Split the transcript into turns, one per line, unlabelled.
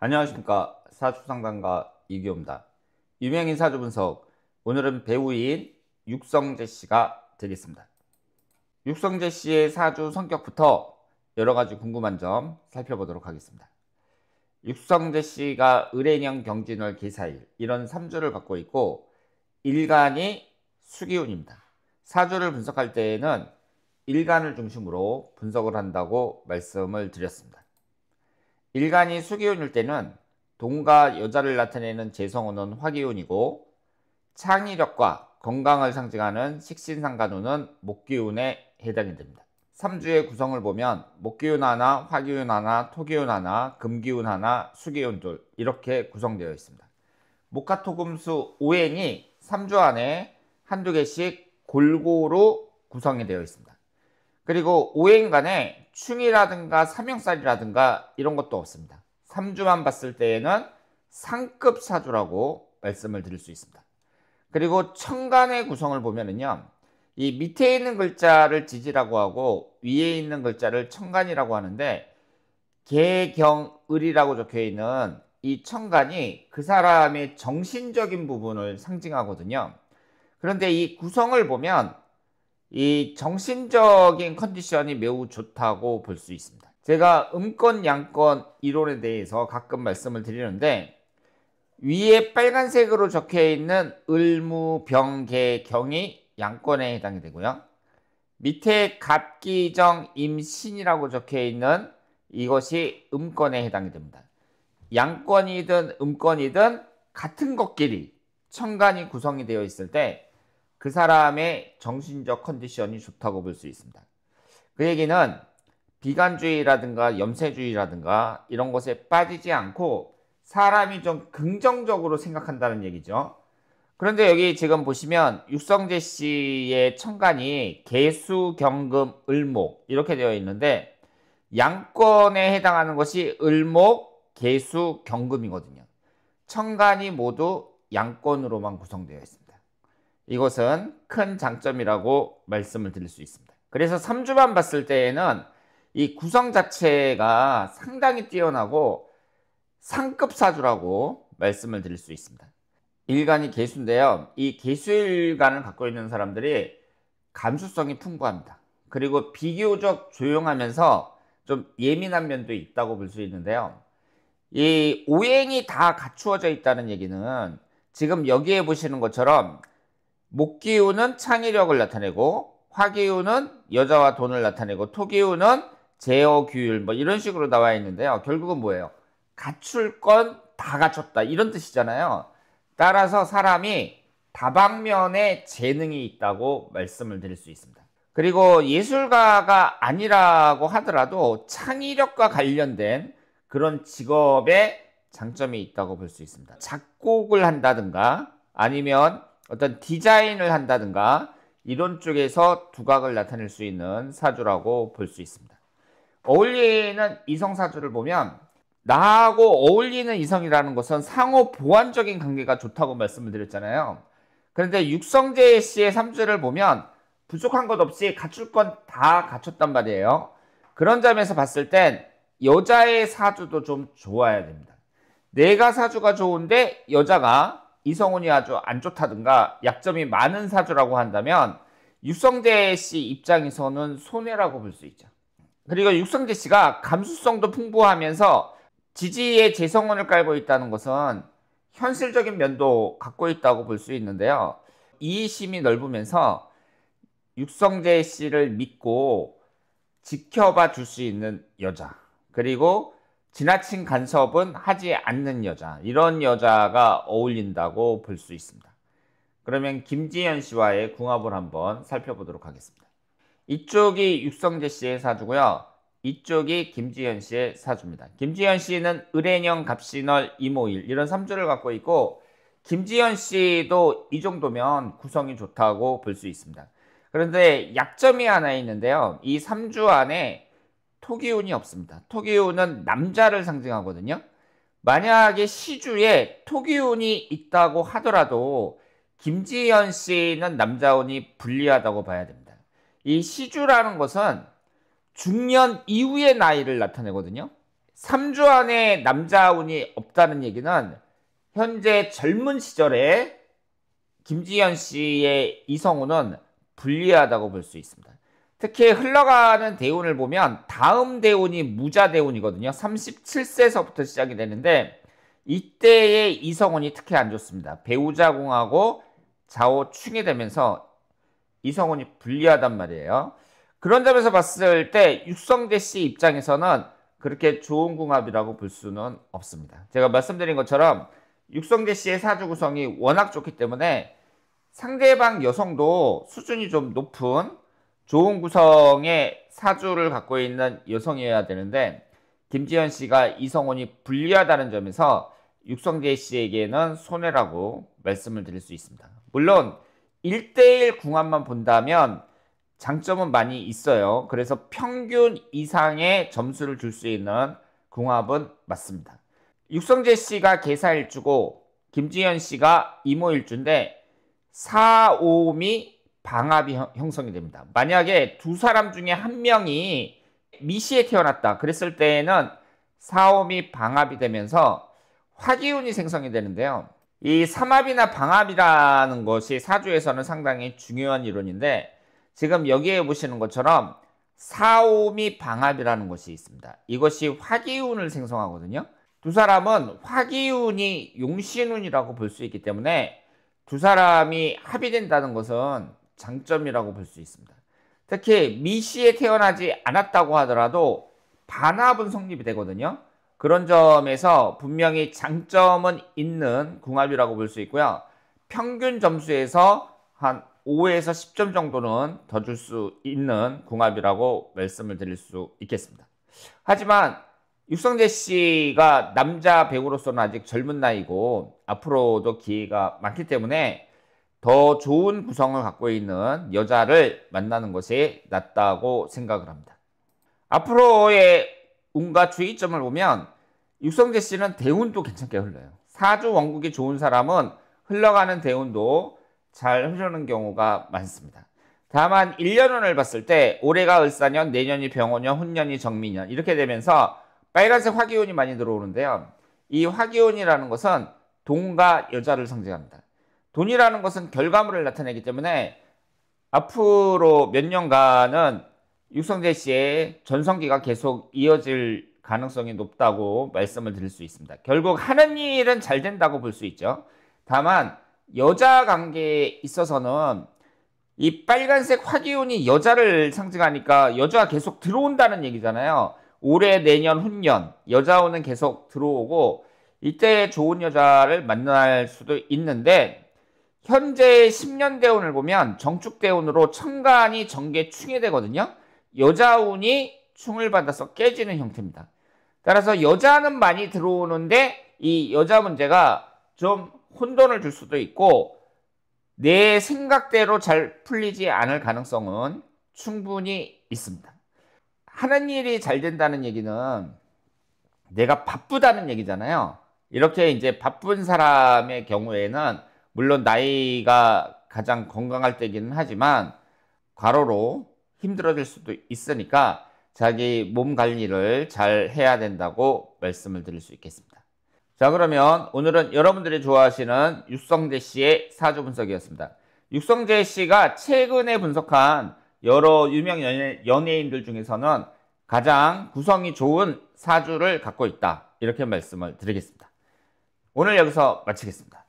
안녕하십니까. 사주상담가 이규호입니다. 유명인 사주 분석, 오늘은 배우인 육성재 씨가 되겠습니다. 육성재 씨의 사주 성격부터 여러 가지 궁금한 점 살펴보도록 하겠습니다. 육성재 씨가 을해년 경진월 계사일 이런 3주를 갖고 있고 일간이 수기운입니다. 사주를 분석할 때에는 일간을 중심으로 분석을 한다고 말씀을 드렸습니다. 일간이 수기운일 때는 동과 여자를 나타내는 재성운은 화기운이고 창의력과 건강을 상징하는 식신상간운은 목기운에 해당이 됩니다. 3주의 구성을 보면 목기운 하나, 화기운 하나, 토기운 하나, 금기운 하나, 수기운 둘 이렇게 구성되어 있습니다. 목화토금수 오행이 3주 안에 한두 개씩 골고루 구성이 되어 있습니다. 그리고 오행 간에 충이라든가 삼형살이라든가 이런 것도 없습니다. 3주만 봤을 때에는 상급 사주라고 말씀을 드릴 수 있습니다. 그리고 천간의 구성을 보면은요, 이 밑에 있는 글자를 지지라고 하고 위에 있는 글자를 천간이라고 하는데 개경을이라고 적혀 있는 이 천간이 그 사람의 정신적인 부분을 상징하거든요. 그런데 이 구성을 보면 이 정신적인 컨디션이 매우 좋다고 볼 수 있습니다. 제가 음권, 양권 이론에 대해서 가끔 말씀을 드리는데 위에 빨간색으로 적혀 있는 을무, 병, 개, 경이 양권에 해당이 되고요. 밑에 갑기정, 임신이라고 적혀 있는 이것이 음권에 해당이 됩니다. 양권이든 음권이든 같은 것끼리 천간이 구성이 되어 있을 때 그 사람의 정신적 컨디션이 좋다고 볼 수 있습니다. 그 얘기는 비관주의라든가 염세주의라든가 이런 것에 빠지지 않고 사람이 좀 긍정적으로 생각한다는 얘기죠. 그런데 여기 지금 보시면 육성재 씨의 천간이 개수, 경금, 을목 이렇게 되어 있는데 양권에 해당하는 것이 을목, 개수, 경금이거든요. 천간이 모두 양권으로만 구성되어 있습니다. 이것은 큰 장점이라고 말씀을 드릴 수 있습니다. 그래서 3주만 봤을 때에는 이 구성 자체가 상당히 뛰어나고 상급 사주라고 말씀을 드릴 수 있습니다. 일간이 개수인데요. 이 개수일간을 갖고 있는 사람들이 감수성이 풍부합니다. 그리고 비교적 조용하면서 좀 예민한 면도 있다고 볼 수 있는데요. 이 오행이 다 갖추어져 있다는 얘기는 지금 여기에 보시는 것처럼 목기운은 창의력을 나타내고 화기운은 여자와 돈을 나타내고 토기운은 제어, 규율 뭐 이런 식으로 나와 있는데요. 결국은 뭐예요? 갖출 건 다 갖췄다 이런 뜻이잖아요. 따라서 사람이 다방면에 재능이 있다고 말씀을 드릴 수 있습니다. 그리고 예술가가 아니라고 하더라도 창의력과 관련된 그런 직업에 장점이 있다고 볼 수 있습니다. 작곡을 한다든가 아니면 어떤 디자인을 한다든가 이런 쪽에서 두각을 나타낼 수 있는 사주라고 볼 수 있습니다. 어울리는 이성사주를 보면 나하고 어울리는 이성이라는 것은 상호 보완적인 관계가 좋다고 말씀을 드렸잖아요. 그런데 육성재 씨의 3주를 보면 부족한 것 없이 갖출 건 다 갖췄단 말이에요. 그런 점에서 봤을 땐 여자의 사주도 좀 좋아야 됩니다. 내가 사주가 좋은데 여자가 이성운이 아주 안 좋다든가 약점이 많은 사주라고 한다면 육성재 씨 입장에서는 손해라고 볼 수 있죠. 그리고 육성재 씨가 감수성도 풍부하면서 지지의 재성운을 깔고 있다는 것은 현실적인 면도 갖고 있다고 볼 수 있는데요. 이해심이 넓으면서 육성재 씨를 믿고 지켜봐 줄 수 있는 여자, 그리고 지나친 간섭은 하지 않는 여자, 이런 여자가 어울린다고 볼 수 있습니다. 그러면 김지현 씨와의 궁합을 한번 살펴보도록 하겠습니다. 이쪽이 육성재 씨의 사주고요. 이쪽이 김지현 씨의 사주입니다. 김지현 씨는 을해년, 갑신월, 이모일 이런 3주를 갖고 있고 김지현 씨도 이 정도면 구성이 좋다고 볼 수 있습니다. 그런데 약점이 하나 있는데요. 이 3주 안에 토기운이 없습니다. 토기운은 남자를 상징하거든요. 만약에 시주에 토기운이 있다고 하더라도 김지현 씨는 남자운이 불리하다고 봐야 됩니다. 이 시주라는 것은 중년 이후의 나이를 나타내거든요. 3주 안에 남자 운이 없다는 얘기는 현재 젊은 시절에 김지현 씨의 이성운은 불리하다고 볼 수 있습니다. 특히 흘러가는 대운을 보면 다음 대운이 무자 대운이거든요. 37세서부터 시작이 되는데 이때의 이성운이 특히 안 좋습니다. 배우자궁하고 좌우충이 되면서 이성운이 불리하단 말이에요. 그런 점에서 봤을 때 육성재 씨 입장에서는 그렇게 좋은 궁합이라고 볼 수는 없습니다. 제가 말씀드린 것처럼 육성재 씨의 사주 구성이 워낙 좋기 때문에 상대방 여성도 수준이 좀 높은 좋은 구성의 사주를 갖고 있는 여성이어야 되는데 김지현 씨가 이성운이 불리하다는 점에서 육성재 씨에게는 손해라고 말씀을 드릴 수 있습니다. 물론 1대1 궁합만 본다면 장점은 많이 있어요. 그래서 평균 이상의 점수를 줄 수 있는 궁합은 맞습니다. 육성재 씨가 계사일주고 김지현 씨가 이모일주인데 4, 5미 방합이 형성이 됩니다. 만약에 두 사람 중에 한 명이 미시에 태어났다 그랬을 때에는 4, 5미 방합이 되면서 화기운이 생성이 되는데요. 이 삼합이나 방합이라는 것이 사주에서는 상당히 중요한 이론인데 지금 여기에 보시는 것처럼 4, 5미 방합이라는 것이 있습니다. 이것이 화기운을 생성하거든요. 두 사람은 화기운이 용신운이라고 볼 수 있기 때문에 두 사람이 합의된다는 것은 장점이라고 볼 수 있습니다. 특히 미시에 태어나지 않았다고 하더라도 반합은 성립이 되거든요. 그런 점에서 분명히 장점은 있는 궁합이라고 볼 수 있고요. 평균 점수에서 한 5에서 10점 정도는 더 줄 수 있는 궁합이라고 말씀을 드릴 수 있겠습니다. 하지만 육성재 씨가 남자 배우로서는 아직 젊은 나이고 앞으로도 기회가 많기 때문에 더 좋은 구성을 갖고 있는 여자를 만나는 것이 낫다고 생각을 합니다. 앞으로의 운과 주의점을 보면 육성재 씨는 대운도 괜찮게 흘러요. 사주 원국이 좋은 사람은 흘러가는 대운도 잘 흐르는 경우가 많습니다. 다만 1년운을 봤을 때 올해가 을사년, 내년이 병호년, 훈년이 정미년 이렇게 되면서 빨간색 화기운이 많이 들어오는데요. 이 화기운이라는 것은 돈과 여자를 상징합니다. 돈이라는 것은 결과물을 나타내기 때문에 앞으로 몇 년간은 육성재 씨의 전성기가 계속 이어질 가능성이 높다고 말씀을 드릴 수 있습니다. 결국 하는 일은 잘 된다고 볼 수 있죠. 다만 여자 관계에 있어서는 이 빨간색 화기운이 여자를 상징하니까 여자가 계속 들어온다는 얘기잖아요. 올해, 내년, 훈년 여자운은 계속 들어오고 이때 좋은 여자를 만날 수도 있는데 현재 10년 대운을 보면 정축 대운으로 천간이 정계 충이 되거든요. 여자운이 충을 받아서 깨지는 형태입니다. 따라서 여자는 많이 들어오는데 이 여자 문제가 좀 혼돈을 줄 수도 있고 내 생각대로 잘 풀리지 않을 가능성은 충분히 있습니다. 하는 일이 잘 된다는 얘기는 내가 바쁘다는 얘기잖아요. 이렇게 이제 바쁜 사람의 경우에는 물론 나이가 가장 건강할 때기는 하지만 과로로 힘들어질 수도 있으니까 자기 몸 관리를 잘 해야 된다고 말씀을 드릴 수 있겠습니다. 자, 그러면 오늘은 여러분들이 좋아하시는 육성재 씨의 사주 분석이었습니다. 육성재 씨가 최근에 분석한 여러 유명 연예인들 중에서는 가장 구성이 좋은 사주를 갖고 있다. 이렇게 말씀을 드리겠습니다. 오늘 여기서 마치겠습니다.